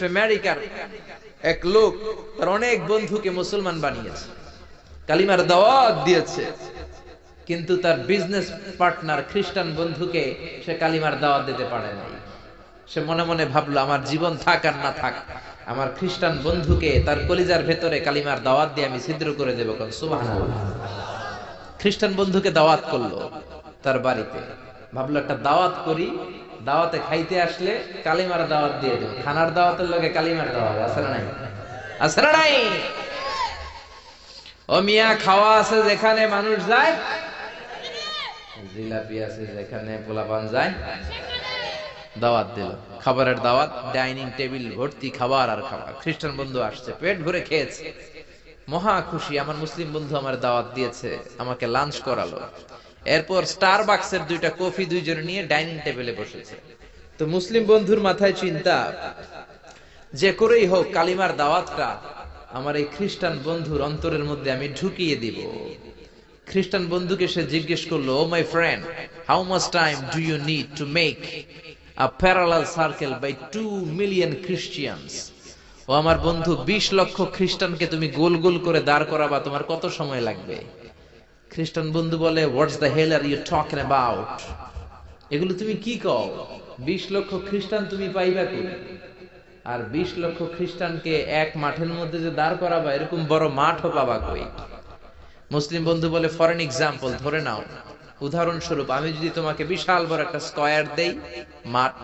Of আমেরিকার এক লোক তার অনেক বন্ধুকে মুসলমান বানিয়েছে, কালিমার দাওয়াত দিয়েছে, কিন্তু তার বিজনেস পার্টনার খ্রিস্টান বন্ধুকে সে কালিমার দাওয়াত দিতে পারে নাই। সে মনে মনে ভাবলো, আমার জীবন থাক আর না থাক, আমার খ্রিস্টান বন্ধুকে তার কলিজার ভেতরে কালিমার দাওয়াত দিয়ে আমি ছিদ্র করে দেবো। সুবহানাল্লাহ। খ্রিস্টান বন্ধুকে দাওয়াত করলো তার বাড়িতে, ভাবলো একটা দাওয়াত করি, দাওয়াতে খাইতে আসলে কালিমার দাওয়াত দিয়ে দেবো। খানার দাওয়াতের লগে কালিমার দাওয়াত আছে না নাই? আছে না নাই? ও মিয়া, খাওয়া আছে যেখানে মানুষ যায়, জিলাপি আছে যেখানে পোলাপান যায়, দাওয়াত দিল, খাবারের দাওয়াত, ডাইনিং টেবিল ভর্তি খাবার আর খাবার। খ্রিস্টান বন্ধু আসছে, পেট ভরে খেয়েছে, মহা খুশি, আমার মুসলিম বন্ধু আমার দাওয়াত দিয়েছে, আমাকে লাঞ্চ করালো। এরপর স্টারবাকসের 2টা কফি দুইজনে নিয়ে ডাইনিং টেবিলে বসেছে। তো মুসলিম বন্ধুর মাথায় চিন্তা, যে করেই হোক কালিমার দাওয়াতটা আমার এই খ্রিস্টান বন্ধুর অন্তরের মধ্যে আমি ঢুকিয়ে দিব। খ্রিস্টান বন্ধুকে সে জিজ্ঞেস করলো, oh my friend, how much time do you need to make a parallel circle by 2 million Christians? ও আমার বন্ধু, 20 লক্ষ খ্রিস্টানকে তুমি গোল গোল করে দাঁড় করাবা, তোমার কত সময় লাগবে? খ্রিস্টান বন্ধু বলে, what's the hell are you talking about? এগুলো তুমি কি কও? 20 লক্ষ খ্রিস্টান তুমি পাইবা কি? আর 20 লক্ষ খ্রিস্টানকে এক মাঠের মধ্যে যে দাঁড় করাবা, এরকম বড় মাঠও পাবা কই? মুসলিম বন্ধু বলে, ফর এন এক্সাম্পল, ধরে নাও, উদাহরণস্বরূপ, আমি যদি তোমাকে বিশাল বড় একটা স্কয়ার দেই, মাঠ,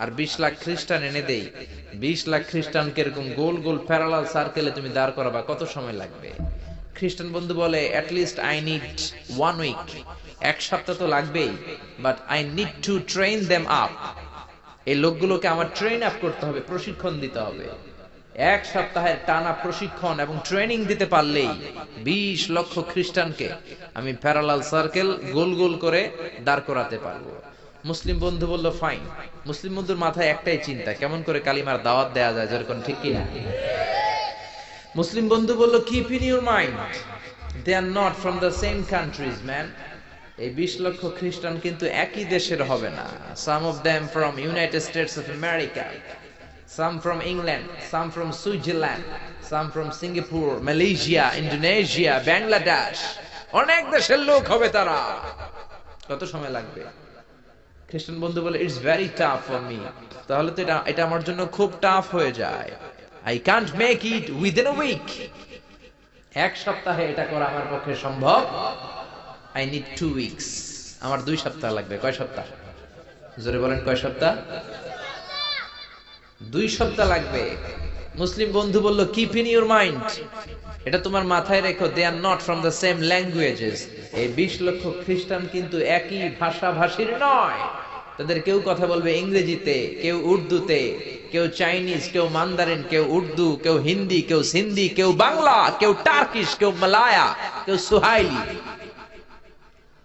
আর 20 লাখ খ্রিস্টান এনে দেই, 20 লাখ খ্রিস্টানকে এরকম গোল গোল প্যারালাল সার্কেলে তুমি দাঁড় করাবা, কত সময় লাগবে? খ্রিস্টান বন্ধু বলে, at least I need 1 week, 1 সপ্তাহ তো লাগবেই, but I need to train them up. এই লোকগুলোকে আমার ট্রেন আপ করতে হবে, প্রশিক্ষণ দিতে হবে। 1 সপ্তাহের টানা প্রশিক্ষণ এবং ট্রেনিং দিতে পারলেই 20 লক্ষ খ্রিস্টানকে আমি প্যারালাল সার্কেল গোল গোল করে দাঁড় করাতে পারবো। মুসলিম বন্ধু বলল, ফাইন। মুসলিম বন্ধুর মাথায় একটাই চিন্তা, কেমন করে কালিমার দাওয়াত দেয়া যায়, যেরকম, ঠিক কিনা? মুসলিম বন্ধু বলল, keep in your mind, they are not from the same countries man. এই 20 লক্ষ খ্রিস্টান কিন্তু একই দেশের হবে না। Some of them from United States of America, some from England, some from Switzerland, some from Singapore, Malaysia, Indonesia, Bangladesh, অনেক দেশের লোক হবে তারা। কত সময় লাগবে? খ্রিস্টান বন্ধু বলে, it's very tough for me. তাহলে তো এটা আমার জন্য খুব টাফ হয়ে যায়। I can't make it within a week. 1 সপ্তাহে এটা করা আমার পক্ষে সম্ভব। I need 2 weeks. আমার 2 সপ্তাহ লাগবে। কয় সপ্তাহ? জোরে বলেন, কয় সপ্তাহ? 2 সপ্তাহ লাগবে। মুসলিম বন্ধু বলল, কিপ ইন ইউর মাইন্ড, এটা তোমার মাথায় রেখো, they are not from the same languages. এই 20 লক্ষ খ্রিস্টান কিন্তু একই ভাষাভাষীর নয়। তাদের কেউ কথা বলবে ইংরেজিতে, কেউ উর্দুতে, কেউ চাইনিজ, কেউ মান্দারিন, কেউ উর্দু, কেউ হিন্দি, কেউ সিন্ধি, কেউ বাংলা, কেউ টার্কিশ, কেউ মালায়া, কেউ সুহাইলি।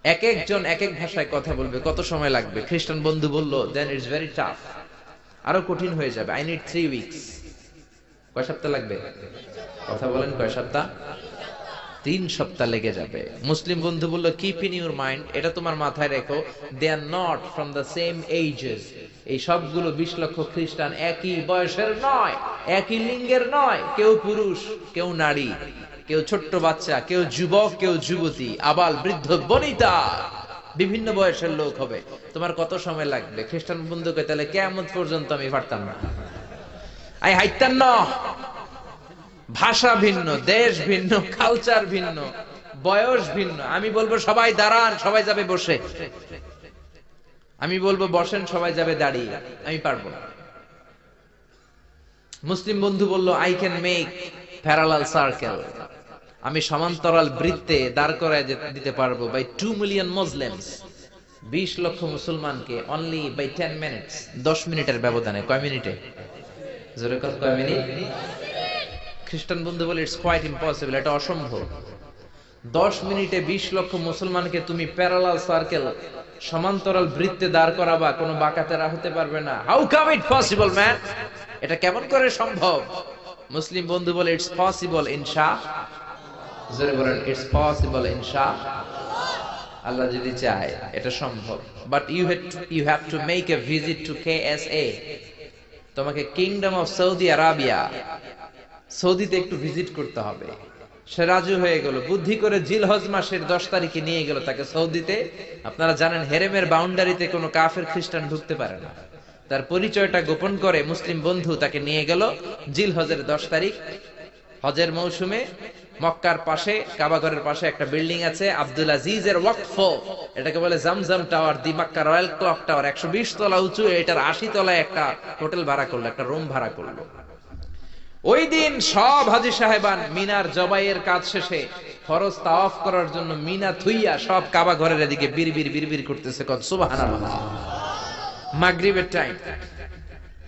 এক একজন এক এক ভাষায় কথা বলবে, কত সময় লাগবে? খ্রিস্টান বন্ধু বলল, দেন ইটস ভেরি টাফ, আরো কঠিন হয়ে যাবে। I need 3 weeks. কয় সপ্তাহ লাগবে? কথা বলেন, কয় সপ্তাহ? 3 সপ্তাহ লেগে যাবে। মুসলিম বন্ধু বলল, কিপ ইন ইউর মাইন্ড, এটা তোমার মাথায় রেখো, they are not from the same ages. এই সবগুলো 20 লক্ষ খ্রিস্টান একই বয়সের নয়, একই লিঙ্গের নয়। কেউ পুরুষ, কেউ নারী, কেউ ছোট্ট বাচ্চা, কেউ যুবক, কেউ যুবতী, আবাল বৃদ্ধ বনিতা, বিভিন্ন বয়সের লোক হবে। তোমার কত সময় লাগবে? খ্রিস্টান বন্ধুকে, তাহলে কিয়ামত পর্যন্ত আমি পারতাম না, আই হাইতাম না। ভাষা ভিন্ন, দেশ ভিন্ন, কালচার ভিন্ন, বয়স ভিন্ন। আমি বলবো সবাই দাঁড়ান, সবাই যাবে বসে। আমি বলবো বসেন, সবাই যাবে দাঁড়িয়ে। আমি পারবো না। মুসলিম বন্ধু বলল, I can make parallel circle, আমি সমান্তরাল বৃত্তে দাঁড় করায় দিতে পারবো বাই 2 মিলিয়ন মুসলিমস, 20 লক্ষ মুসলমানকে, অনলি বাই 10 মিনিটস, 10 মিনিটের ব্যবধানে। কয় মিনিটে? জোরে কর, কয় মিনিট? খ্রিস্টান বন্ধু বলে, ইটস কোয়াইট ইম্পসিবল, এটা অসম্ভব। 10 মিনিটে 20 লক্ষ মুসলমানকে তুমি প্যারালাল সার্কেল, সমান্তরাল বৃত্তে দাঁড় করাবা, কোনো বাঁকাতেরা হতে পারবে না। How come it possible man? এটা কেমন করে সম্ভব? মুসলিম বন্ধু বলে, ইটস পসিবল ইনশাআল্লাহ। জোরে বলেন, ইটস পসিবল ইনশাআল্লাহ। আল্লাহ যদি চায় এটা সম্ভব। But you have to make a visit to KSA, তোমাকে কিংডম অফ সৌদি আরাবিয়া, সৌদিতে একটু ভিজিট করতে হবে। সে রাজু হয়ে গেল, বুদ্ধি করে জিলহজ মাসের 10 তারিখে নিয়ে গেল তাকে সৌদিতে। আপনারা জানেন হেরেমের বাউন্ডারিতে কোনো কাফের খ্রিস্টান ঢুকতে পারে না। তার পরিচয়টা গোপন করে মুসলিম বন্ধু তাকে নিয়ে গেল জিলহজের 10 তারিখ হজের মৌসুমে। মক্কার পাশে, কাবাঘরের পাশে একটা বিল্ডিং আছে আব্দুল আজিজের ওয়াকফ, এটাকে বলে জামজাম টাওয়ার, দি মক্কা রয়্যাল ক্লক টাওয়ার। 120 তলা উঁচু, এটার 80 তলায় একটা হোটেল ভাড়া করলো, একটা রুম ভাড়া করলো। ওই দিন সব হাজী সাহেবান মিনার জবাইয়ের কাজ শেষে ফরজ তাওয়াফ করার জন্য মিনা থুইয়া সব কাবা ঘরের এদিকে বিড়বিড় বিড়বিড় করতেছে, কত সুবহানাল্লাহ। মাগরিবের টাইম।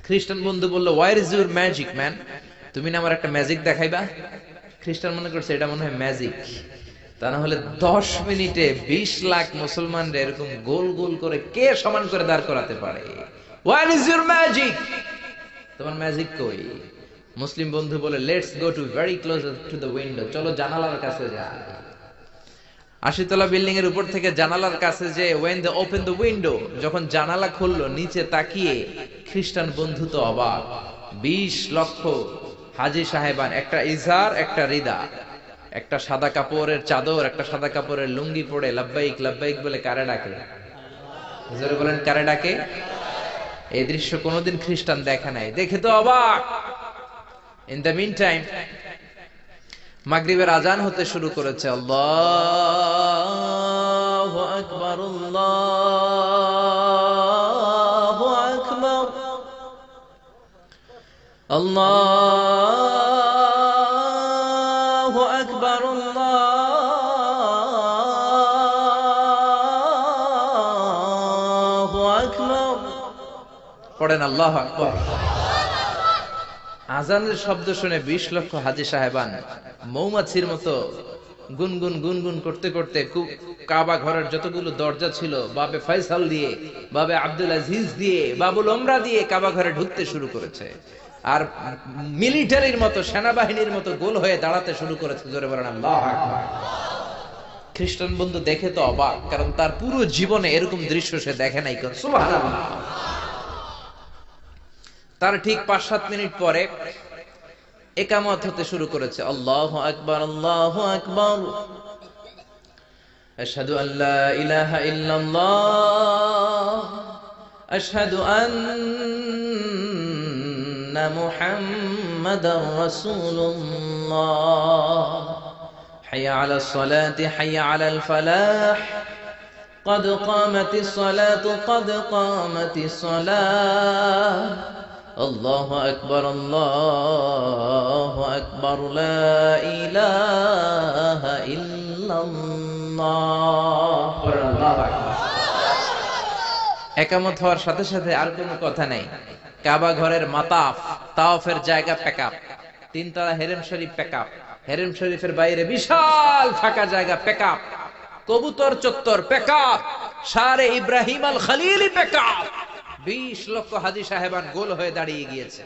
খ্রিস্টান বন্ধু বলল, where is your magic man? তুমি না আমার একটা ম্যাজিক দেখাইবা? খ্রিস্টান মনে করছে এটা মনে হয় ম্যাজিক। তা না হলে 10 মিনিটে 20 লাখ মুসলমানরা এরকম গোল গোল করে কে সমান করে দাঁড় করাতে পারে? Where is your magic? তোমার ম্যাজিক কই? মুসলিম বন্ধু বলে, let's go to very close to the window, চলো জানালার কাছে যাই। 80 তলা বিল্ডিং এর উপর থেকে জানালার কাছে যে when they open the window, যখন জানালা খুললো, নিচে তাকিয়ে খ্রিস্টান বন্ধু তো অবাক। 20 লক্ষ হাজী সাহেবান, একটা ইজার, একটা রিদা, একটা সাদা কাপড়ের চাদর, একটা সাদা কাপড়ের লুঙ্গি পরে লাব্বাইক লাব্বাইক বলে কারে ডাকে? হুজুরে বলেন কারে ডাকে? এই দৃশ্য কোনোদিন খ্রিস্টান দেখে নাই, দেখে তো অবাক। In the meantime, মাগরিবের আজান হতে শুরু করেছে। আল্লাহু আকবার, আল্লাহু আকবার, আল্লাহু আকবার, আল্লাহু আকবার। পড়েন আল্লাহু আকবার। আজানের শব্দ শুনে 20 লক্ষ হাজী সাহেবান মৌমাছির মতো গুনগুন গুনগুন করতে করতে কাবা ঘরের যতগুলো দরজা ছিল, বাবে ফয়সাল দিয়ে, বাবে আব্দুল আজিজ দিয়ে, বাবুল ওমরা দিয়ে কাবা ঘরে ঢুকতে শুরু করেছে। আর মিলিটারির মতো, সেনাবাহিনীর মতো গোল হয়ে দাঁড়াতে শুরু করেছে। জোরে বলেন আল্লাহু আকবার। খ্রিস্টান বন্ধু দেখে তো অবাক, কারণ তার পুরো জীবনে এরকম দৃশ্য সে দেখে নাই। সুবহানাল্লাহ। তার ঠিক 5-7 মিনিট পরে ইকামত হতে শুরু করেছে। আল্লাহু আকবার, আল্লাহু আকবার, আশহাদু আল্লা ইলাহা ইল্লাল্লাহ, আশহাদু আন্না মুহাম্মাদার রাসূলুল্লাহ, হাইয়া আলাস সালাতি হাইয়া আলাল ফালাহ, قد قامت الصلاة قد قامت الصلاة, الله أكبر الله أكبر لا إله إلا الله. একামত হওয়ার সাথে সাথে আর কোনো কথা নেই। কাবা ঘরের মাতাফ, তাওয়াফের জায়গা প্যাকআপ, 3 তলা হেরেম শরীফ প্যাকআপ, হেরেম শরীফের বাইরে বিশাল ফাঁকা জায়গা প্যাকআপ, কবুতর চত্বর প্যাকআপ, শারে ইব্রাহিম আল খলিলি প্যাকআপ। 20 লক্ষ হাজী সাহেবান গোল হয়ে দাঁড়িয়ে গিয়েছে।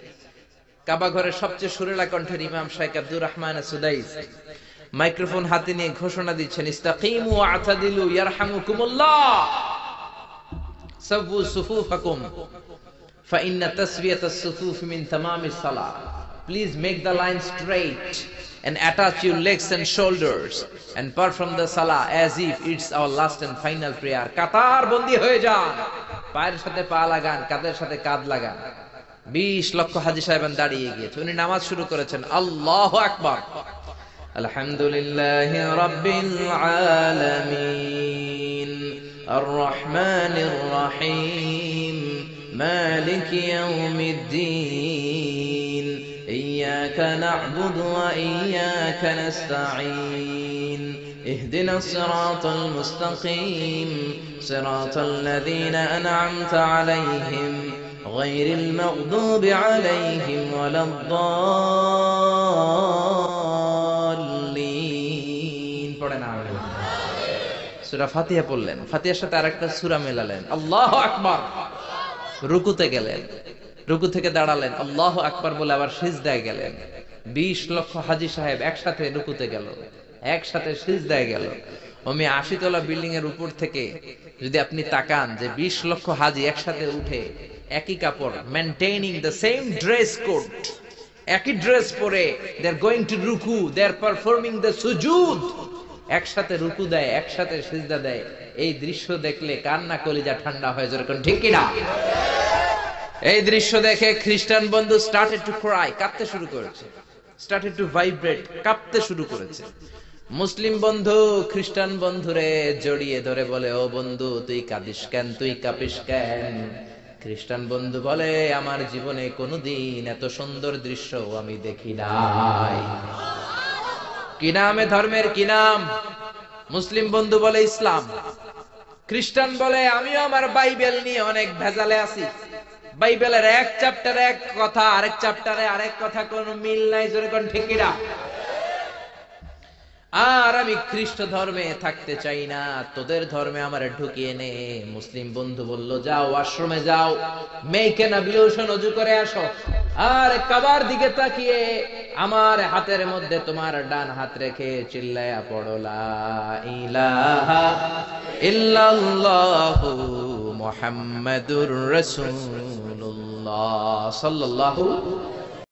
কাবা ঘরের সবচেয়ে সুরেলা কণ্ঠের ইমাম শাইখ আব্দুর রহমান সুদাইস মাইক্রোফোন হাতে নিয়ে ঘোষণা দিচ্ছেন, ইস্তাকিমু ওয়া'তাদিলু ইয়ারহামুকুমুল্লাহ, সাব্বু সুফুফাকুম ফাইন্না তাসবিয়াতাস সুফুফ মিন তামামিস সালাহ। Please make the line straight and attach your legs and shoulders and perform the salah as if it's our last and final prayer. কাতার বন্দী হয়ে যান, পায়ের সাথে পা লাগান, কাঁধের সাথে কাঁধ লাগান। 20 লক্ষ হাজী সাহেবান দাঁড়িয়ে গিয়েছে। উনি নামাজ শুরু করেছেন। আল্লাহু আকবার। আলহামদুলিল্লাহি রাব্বিল আলামিন আর রহমানির রহিম মালিকি ইয়াউমিদ্দিন ইয়্যাকা না'বুদু ওয়া ইয়্যাকা নাস্তাঈন ইহদিনাস সিরাতাল মুস্তাকিম সিরাতাল লাযীনা আন'আমতা আলাইহিম গায়রিল মাগদুবি আলাইহিম ওয়ালাদ-দাল্লিন। পড়েন আমিন। সূরা ফাতিহা পড়লেন, ফাতিহার সাথে আরেকটা সূরা মেলালেন। আল্লাহু আকবার। রুকুতে গেলেন, রুকু থেকে দাঁড়ালেন, আল্লাহু আকবার বলে আবার সিজদায় গেলেন। 20 লক্ষ হাজী সাহেব একসাথে রুকুতে গেল, একসাথে সিজদায় গেল। ওমি 80 তলা বিল্ডিং এর উপর থেকে যদি আপনি তাকান যে 20 লক্ষ হাজী একসাথে উঠে একই কাপড়, maintaining the same dress code, একই ড্রেস পরে দে আর গোইং টু রুকু, দে আর পারফর্মিং দ্য সুজুদ, একসাথে রুকু দেয়, একসাথে সিজদা দেয়। এই দৃশ্য দেখলে কান্না কলিজা ঠান্ডা হয়ে যায়, ঠিক কি না? এই দৃশ্য দেখে খ্রিস্টান বন্ধু স্টার্টেড টু ক্রাই, কাঁদতে শুরু করেছে, স্টার্টেড টু ভাইব্রেট, কাঁপতে শুরু করেছে। মুসলিম বন্ধু খ্রিস্টান বন্ধুরে জড়িয়ে ধরে বলে, ও বন্ধু তুই কাঁদিস কেন, তুই কাঁপিস কেন? খ্রিস্টান বন্ধু বলে, আমার জীবনে কোনোদিন এত সুন্দর দৃশ্য আমি দেখি নাই। কি নামে ধর্মের কি নাম? মুসলিম বন্ধু বলে ইসলাম। খ্রিস্টান বলে, আমিও আমার বাইবেল নিয়ে অনেক ভেজালে আছি, বাইবেলের এক চ্যাপ্টারে এক কথা, আরেক চ্যাপ্টারে আরেক কথা, কোনো মিল নাই, জোরে কোন ঠিক কিনা? আর আমি খ্রিস্ট ধর্মে থাকতে চাই না, তোদের ধর্মে আমার ঢুকিয়ে নে। মুসলিম বন্ধু বলল, যাও আশ্রমে যাও, মেয়েকে না বিলোশন অজু করে আসো, আর কাবার দিকে তাকিয়ে আমার হাতের মধ্যে তোমার ডান হাত রেখে চিল্লায়া পড়ো, লা ইলাহা ইল্লাল্লাহু মুহাম্মাদুর রাসূলুল্লাহ সাল্লাল্লাহু